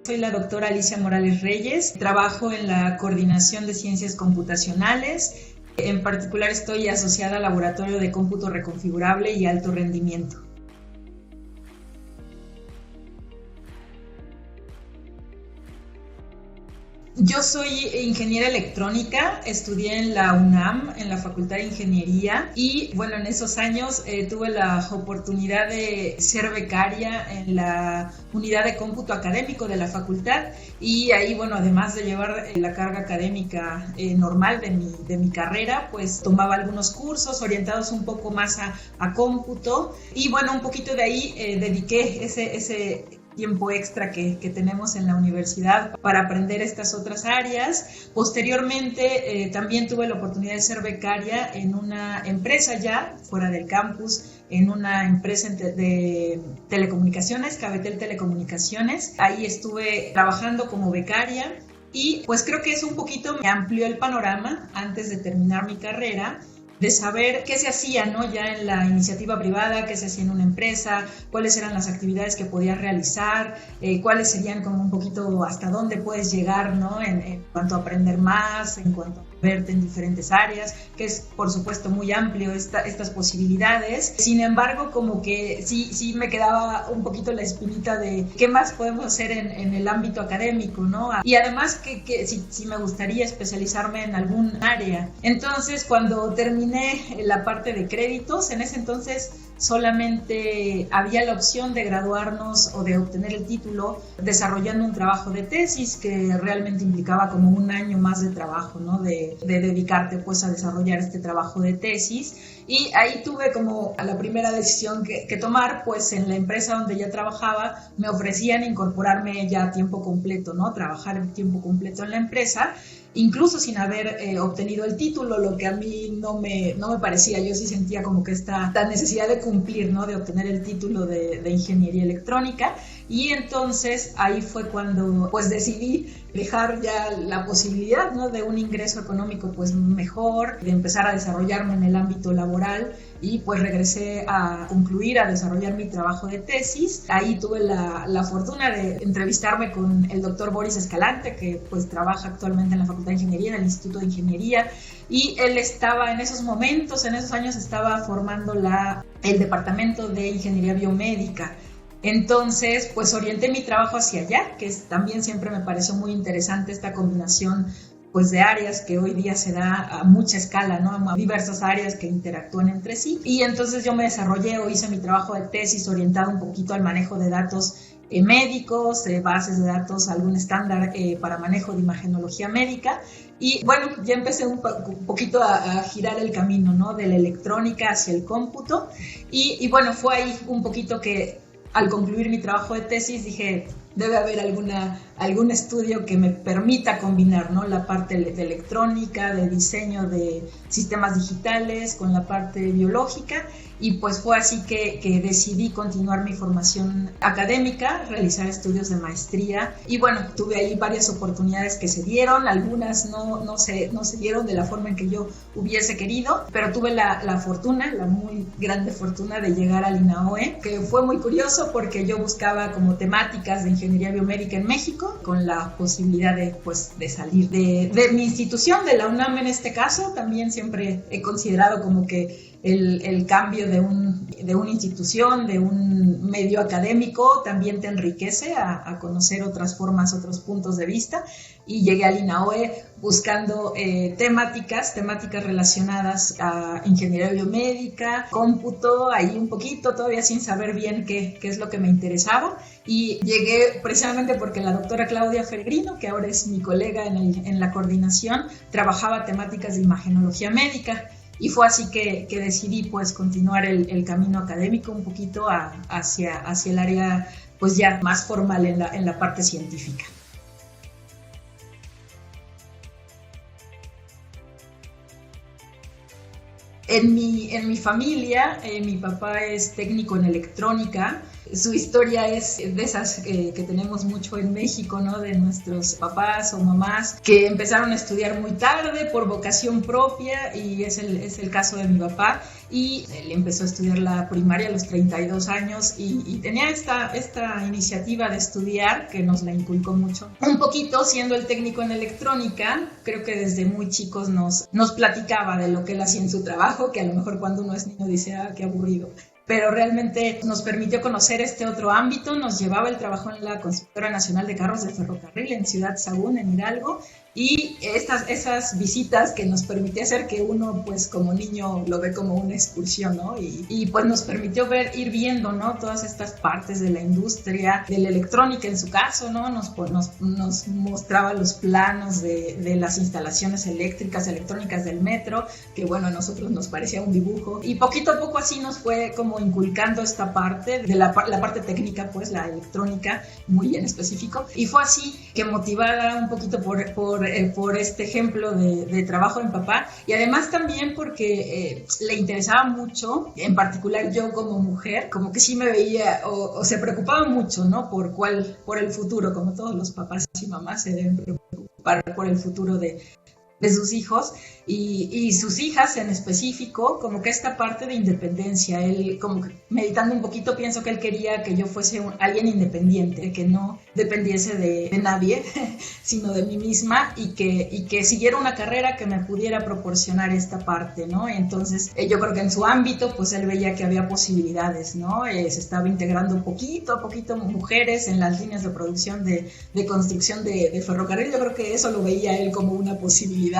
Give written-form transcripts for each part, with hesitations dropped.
Soy la doctora Alicia Morales Reyes, trabajo en la Coordinación de Ciencias Computacionales. En particular estoy asociada al Laboratorio de Cómputo Reconfigurable y Alto Rendimiento. Yo soy ingeniera electrónica, estudié en la UNAM, en la Facultad de Ingeniería, y bueno, en esos años tuve la oportunidad de ser becaria en la unidad de cómputo académico de la facultad, y ahí, bueno, además de llevar la carga académica normal de mi carrera, pues tomaba algunos cursos orientados un poco más a cómputo, y bueno, un poquito de ahí dediqué ese tiempo extra que tenemos en la universidad para aprender estas otras áreas. Posteriormente también tuve la oportunidad de ser becaria en una empresa ya fuera del campus, en una empresa de telecomunicaciones, Cabetel Telecomunicaciones. Ahí estuve trabajando como becaria y pues creo que eso un poquito me amplió el panorama antes de terminar mi carrera, de saber qué se hacía, ¿no? Ya en la iniciativa privada, qué se hacía en una empresa, cuáles eran las actividades que podías realizar, cuáles serían como un poquito hasta dónde puedes llegar, ¿no? En cuanto a aprender más, en cuanto a verte en diferentes áreas, que es por supuesto muy amplio estas posibilidades. Sin embargo, como que sí me quedaba un poquito la espinita de qué más podemos hacer en el ámbito académico, ¿no? Y además que si me gustaría especializarme en algún área. Entonces, cuando terminé la parte de créditos, en ese entonces solamente había la opción de graduarnos o de obtener el título desarrollando un trabajo de tesis que realmente implicaba como un año más de trabajo, ¿no? De dedicarte pues a desarrollar este trabajo de tesis, y ahí tuve como la primera decisión que tomar, pues en la empresa donde ya trabajaba me ofrecían incorporarme ya a tiempo completo, ¿no? Trabajar en tiempo completo en la empresa, incluso sin haber obtenido el título, lo que a mí no me parecía. Yo sí sentía como que esta necesidad de cumplir, ¿no? De obtener el título de ingeniería electrónica, y entonces ahí fue cuando pues decidí dejar ya la posibilidad, ¿no? De un ingreso económico pues mejor, de empezar a desarrollarme en el ámbito laboral, y pues regresé a desarrollar mi trabajo de tesis. Ahí tuve la fortuna de entrevistarme con el doctor Boris Escalante, que pues trabaja actualmente en la Facultad de Ingeniería, en el Instituto de Ingeniería, y él estaba en esos años estaba formando el Departamento de Ingeniería Biomédica. Entonces, pues orienté mi trabajo hacia allá, que también siempre me pareció muy interesante esta combinación pues de áreas que hoy día se da a mucha escala, ¿no? A diversas áreas que interactúan entre sí. Y entonces yo me desarrollé o hice mi trabajo de tesis orientado un poquito al manejo de datos médicos, bases de datos, algún estándar para manejo de imagenología médica. Y bueno, ya empecé un poquito a girar el camino, ¿no? De la electrónica hacia el cómputo. Y bueno, fue ahí un poquito que al concluir mi trabajo de tesis dije, debe haber algún estudio que me permita combinar, ¿no? La parte de electrónica, de diseño de sistemas digitales con la parte biológica, y pues fue así que decidí continuar mi formación académica, realizar estudios de maestría, y bueno, tuve ahí varias oportunidades que se dieron, algunas no se dieron de la forma en que yo hubiese querido, pero tuve la muy grande fortuna de llegar al INAOE, que fue muy curioso porque yo buscaba como temáticas de ingeniería biomédica en México, con la posibilidad de salir de mi institución, de la UNAM en este caso. También siempre he considerado como que el cambio de una institución, de un medio académico, también te enriquece a conocer otras formas, otros puntos de vista, y llegué al INAOE buscando temáticas relacionadas a ingeniería biomédica, cómputo, ahí un poquito todavía sin saber bien qué es lo que me interesaba, y llegué precisamente porque la doctora Claudia Fergrino, que ahora es mi colega en la coordinación, trabajaba temáticas de imagenología médica. Y fue así que decidí pues continuar el camino académico un poquito hacia el área pues ya más formal en la parte científica. En mi familia, mi papá es técnico en electrónica. Su historia es de esas que tenemos mucho en México, ¿no? De nuestros papás o mamás que empezaron a estudiar muy tarde por vocación propia, y es el caso de mi papá. y él empezó a estudiar la primaria a los 32 años y tenía esta iniciativa de estudiar que nos la inculcó mucho. Un poquito, siendo el técnico en electrónica, creo que desde muy chicos nos platicaba de lo que él hacía en su trabajo, que a lo mejor cuando uno es niño dice, qué aburrido. Pero realmente nos permitió conocer este otro ámbito, nos llevaba, el trabajo en la Constructora Nacional de Carros de Ferrocarril en Ciudad Sagún, en Hidalgo, y esas visitas que nos permitía hacer, que uno pues como niño lo ve como una excursión, ¿no? Y pues nos permitió ir viendo, ¿no? Todas estas partes de la industria, de la electrónica en su caso, ¿no? Nos mostraba los planos de las instalaciones electrónicas del metro, que bueno, a nosotros nos parecía un dibujo, y poquito a poco así nos fue como inculcando esta parte de la parte técnica, pues la electrónica, muy en específico, y fue así que, motivada un poquito por este ejemplo de trabajo en papá, y además también porque le interesaba mucho, en particular yo como mujer, como que sí me veía o se preocupaba mucho, ¿no? Por el futuro, como todos los papás y mamás se deben preocupar por el futuro de sus hijos y sus hijas en específico, como que esta parte de independencia. Él, como que meditando un poquito, pienso que él quería que yo fuese alguien independiente, que no dependiese de nadie, sino de mí misma, y que siguiera una carrera que me pudiera proporcionar esta parte, ¿no? Entonces yo creo que en su ámbito pues él veía que había posibilidades, ¿no? Se estaba integrando poquito a poquito mujeres en las líneas de producción de construcción de ferrocarril. Yo creo que eso lo veía él como una posibilidad.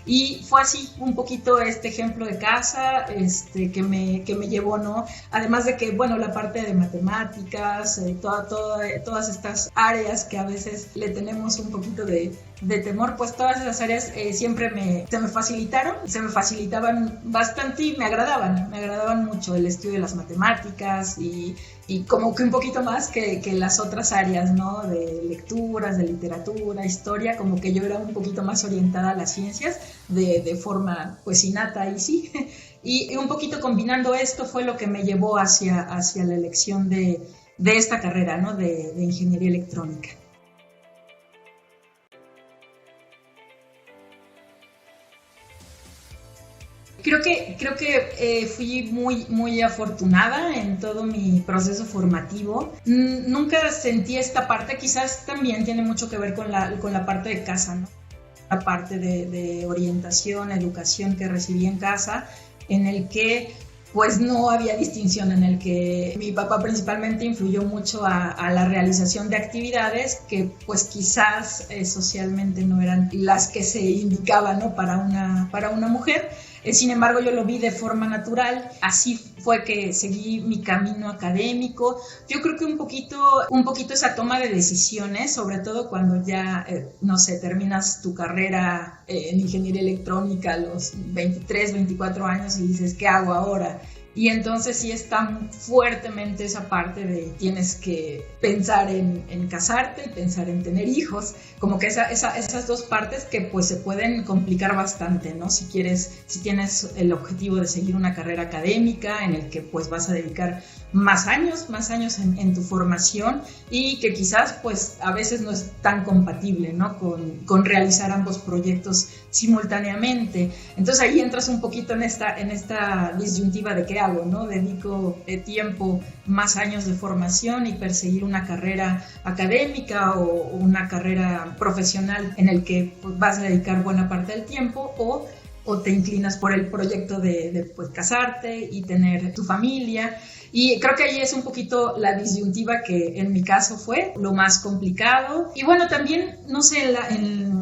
Y fue así un poquito este ejemplo de casa que me llevó, ¿no? Además de que, bueno, la parte de matemáticas, todas estas áreas que a veces le tenemos un poquito de temor, pues todas esas áreas siempre se me facilitaban bastante y me agradaban mucho el estudio de las matemáticas y como que un poquito más que las otras áreas, ¿no? De lecturas, de literatura, historia, como que yo era un poquito más orientada a las ciencias de forma pues innata y sí. Y un poquito combinando esto fue lo que me llevó hacia la elección de esta carrera, ¿no? De ingeniería electrónica. Creo que fui muy afortunada en todo mi proceso formativo. Nunca sentí esta parte, quizás también tiene mucho que ver con la parte de casa, ¿no? La parte de orientación, educación que recibí en casa, en el que pues no había distinción, en el que mi papá principalmente influyó mucho a la realización de actividades que pues quizás socialmente no eran las que se indicaban, ¿no? para una mujer. Sin embargo, yo lo vi de forma natural, así fue que seguí mi camino académico. Yo creo que un poquito esa toma de decisiones, sobre todo cuando ya, no sé, terminas tu carrera en ingeniería electrónica a los 23, 24 años y dices, ¿qué hago ahora? Y entonces sí está fuertemente esa parte de tienes que pensar en casarte y pensar en tener hijos, como que esas dos partes que pues se pueden complicar bastante, ¿no? Si tienes el objetivo de seguir una carrera académica en el que pues vas a dedicar más años en tu formación y que quizás pues a veces no es tan compatible, ¿no? con realizar ambos proyectos simultáneamente. Entonces ahí entras un poquito en esta disyuntiva de qué hago, ¿no? Dedico tiempo, más años de formación y perseguir una carrera académica o una carrera profesional en el que pues, vas a dedicar buena parte del tiempo o te inclinas por el proyecto de pues, casarte y tener tu familia. Y creo que ahí es un poquito la disyuntiva que en mi caso fue lo más complicado. Y bueno, también, no sé,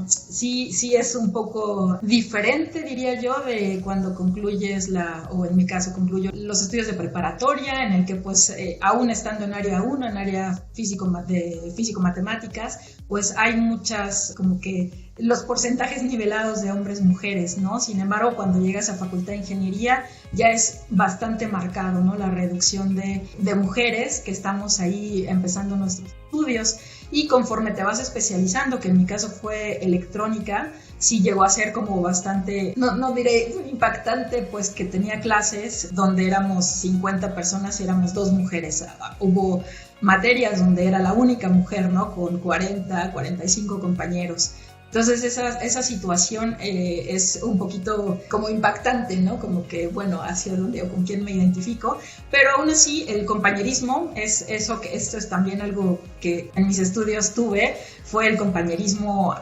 sí es un poco diferente, diría yo, de cuando concluyes o en mi caso concluyo los estudios de preparatoria, en el que pues aún estando en área 1, en área físico-matemáticas, pues hay muchas como que los porcentajes nivelados de hombres-mujeres, ¿no? Sin embargo, cuando llegas a Facultad de Ingeniería ya es bastante marcado, ¿no? La reducción de mujeres que estamos ahí empezando nuestros estudios y conforme te vas especializando, que en mi caso fue electrónica, sí llegó a ser como bastante, no diré impactante, pues que tenía clases donde éramos 50 personas y éramos 2 mujeres. Hubo materias donde era la única mujer, ¿no? Con 40, 45 compañeros. Entonces esa situación es un poquito como impactante, ¿no? Como que, bueno, hacia dónde o con quién me identifico, pero aún así el compañerismo es eso, que esto es también algo que en mis estudios tuve, fue el compañerismo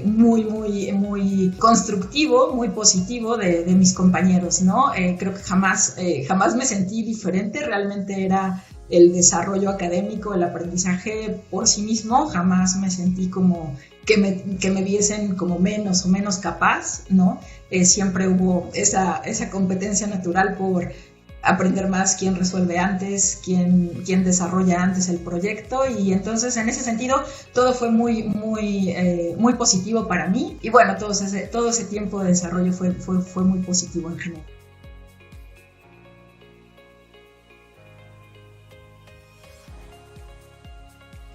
muy constructivo, muy positivo de mis compañeros, ¿no? Creo que jamás me sentí diferente, realmente era el desarrollo académico, el aprendizaje por sí mismo, jamás me sentí como que me viesen como menos o menos capaz, ¿no? Siempre hubo esa competencia natural por aprender más, quién resuelve antes, quién desarrolla antes el proyecto, y entonces en ese sentido todo fue muy positivo para mí, y bueno, todo ese tiempo de desarrollo fue muy positivo en general.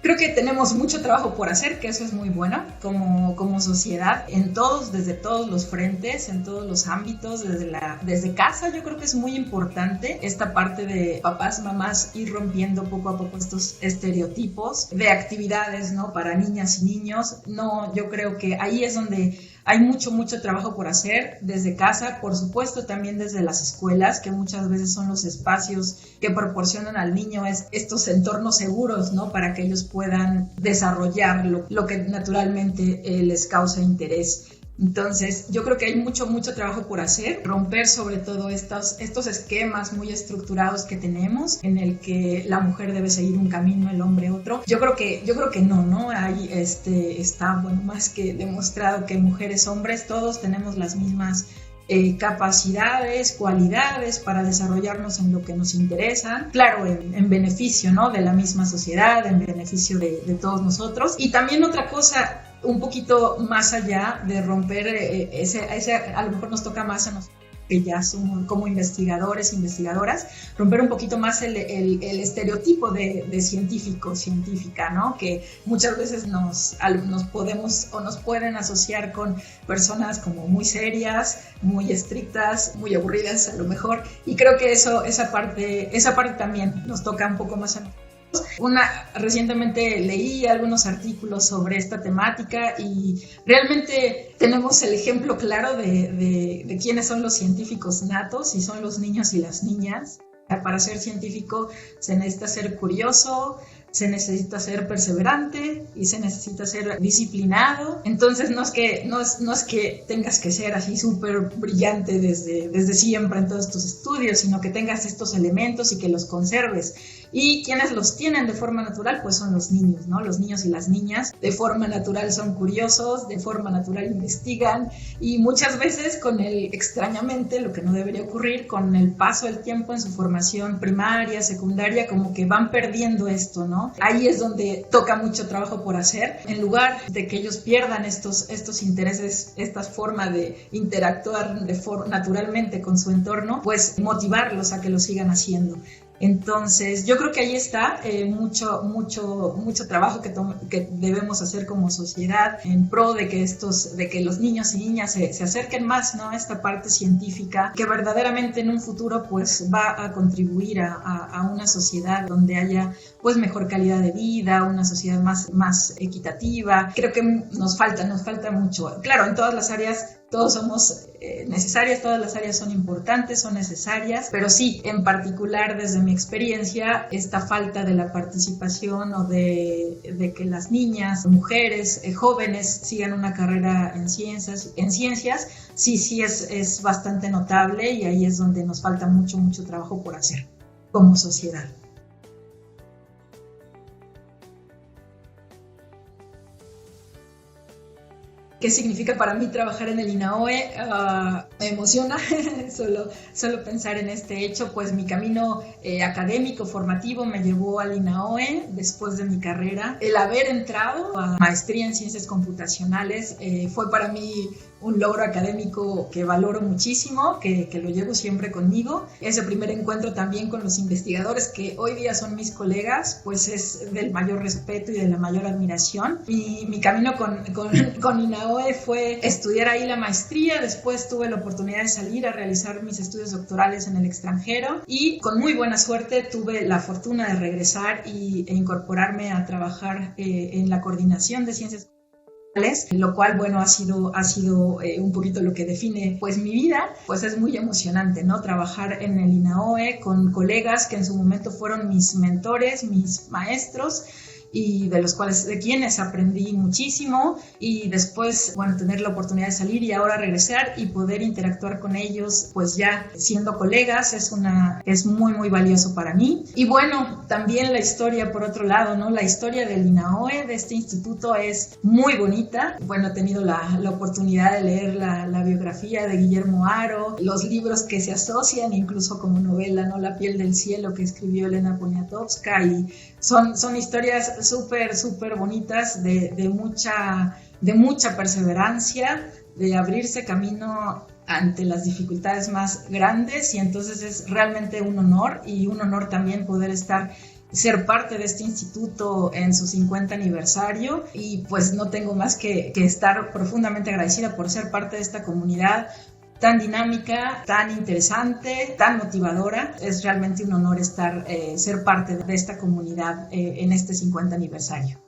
Creo que tenemos mucho trabajo por hacer, que eso es muy bueno como sociedad, desde todos los frentes, en todos los ámbitos, desde casa. Yo creo que es muy importante esta parte de papás, mamás, ir rompiendo poco a poco estos estereotipos de actividades, ¿no? Para niñas y niños. No, yo creo que ahí es donde hay mucho trabajo por hacer desde casa, por supuesto también desde las escuelas, que muchas veces son los espacios que proporcionan al niño estos entornos seguros, ¿no? Para que ellos puedan desarrollar lo que naturalmente les causa interés. Entonces, yo creo que hay mucho trabajo por hacer, romper sobre todo estos esquemas muy estructurados que tenemos, en el que la mujer debe seguir un camino, el hombre otro. Yo creo que no, ahí está, bueno, más que demostrado que mujeres, hombres, todos tenemos las mismas capacidades, cualidades para desarrollarnos en lo que nos interesa, claro, en beneficio, ¿no? De la misma sociedad, en beneficio de todos nosotros. Y también otra cosa, un poquito más allá de romper ese a lo mejor nos toca más a nosotros que ya somos como investigadores, investigadoras, romper un poquito más el estereotipo de científico, científica, ¿no? Que muchas veces nos podemos o nos pueden asociar con personas como muy serias, muy estrictas, muy aburridas a lo mejor, y creo que esa parte también nos toca un poco más a nosotros. Recientemente leí algunos artículos sobre esta temática y realmente tenemos el ejemplo claro de quiénes son los científicos natos, y son los niños y las niñas. Para ser científico se necesita ser curioso, se necesita ser perseverante y se necesita ser disciplinado. Entonces no es que tengas que ser así súper brillante desde siempre en todos tus estudios, sino que tengas estos elementos y que los conserves. Y quienes los tienen de forma natural, pues son los niños, ¿no? Los niños y las niñas de forma natural son curiosos, de forma natural investigan, y muchas veces extrañamente, lo que no debería ocurrir, con el paso del tiempo en su formación primaria, secundaria, como que van perdiendo esto, ¿no? Ahí es donde toca mucho trabajo por hacer. En lugar de que ellos pierdan estos intereses, esta forma de interactuar naturalmente con su entorno, pues motivarlos a que lo sigan haciendo. Entonces, yo creo que ahí está mucho trabajo que debemos hacer como sociedad en pro de que los niños y niñas se acerquen más, ¿no? A esta parte científica, que verdaderamente en un futuro pues va a contribuir a una sociedad donde haya pues mejor calidad de vida, una sociedad más equitativa. Creo que nos falta mucho. Claro, en todas las áreas todos somos necesarias, todas las áreas son importantes, son necesarias, pero sí, en particular desde mi experiencia, esta falta de la participación o de que las niñas, mujeres, jóvenes sigan una carrera en ciencias, sí es bastante notable, y ahí es donde nos falta mucho trabajo por hacer como sociedad. ¿Qué significa para mí trabajar en el INAOE? Me emociona solo pensar en este hecho, pues mi camino académico, formativo me llevó al INAOE después de mi carrera. El haber entrado a maestría en ciencias computacionales fue para mí un logro académico que valoro muchísimo, que lo llevo siempre conmigo. Ese primer encuentro también con los investigadores, que hoy día son mis colegas, pues es del mayor respeto y de la mayor admiración. Y mi camino con INAOE fue estudiar ahí la maestría, después tuve la oportunidad de salir a realizar mis estudios doctorales en el extranjero, y con muy buena suerte tuve la fortuna de regresar e incorporarme a trabajar en la coordinación de ciencias lo cual, bueno, ha sido un poquito lo que define, pues, mi vida. Pues es muy emocionante, ¿no? Trabajar en el INAOE con colegas que en su momento fueron mis mentores, mis maestros, y de quienes aprendí muchísimo, y después, bueno, tener la oportunidad de salir y ahora regresar y poder interactuar con ellos, pues ya siendo colegas, es muy, muy valioso para mí. Y bueno, también la historia, por otro lado, ¿no? La historia del INAOE, de este instituto, es muy bonita. Bueno, he tenido la oportunidad de leer la biografía de Guillermo Haro, los libros que se asocian, incluso como novela, ¿no? La piel del cielo, que escribió Elena Poniatowska, y son historias súper, súper bonitas de mucha perseverancia, de abrirse camino ante las dificultades más grandes, y entonces es realmente un honor, y un honor también poder ser parte de este instituto en su 50 aniversario, y pues no tengo más que estar profundamente agradecida por ser parte de esta comunidad tan dinámica, tan interesante, tan motivadora. Es realmente un honor ser parte de esta comunidad en este 50 aniversario.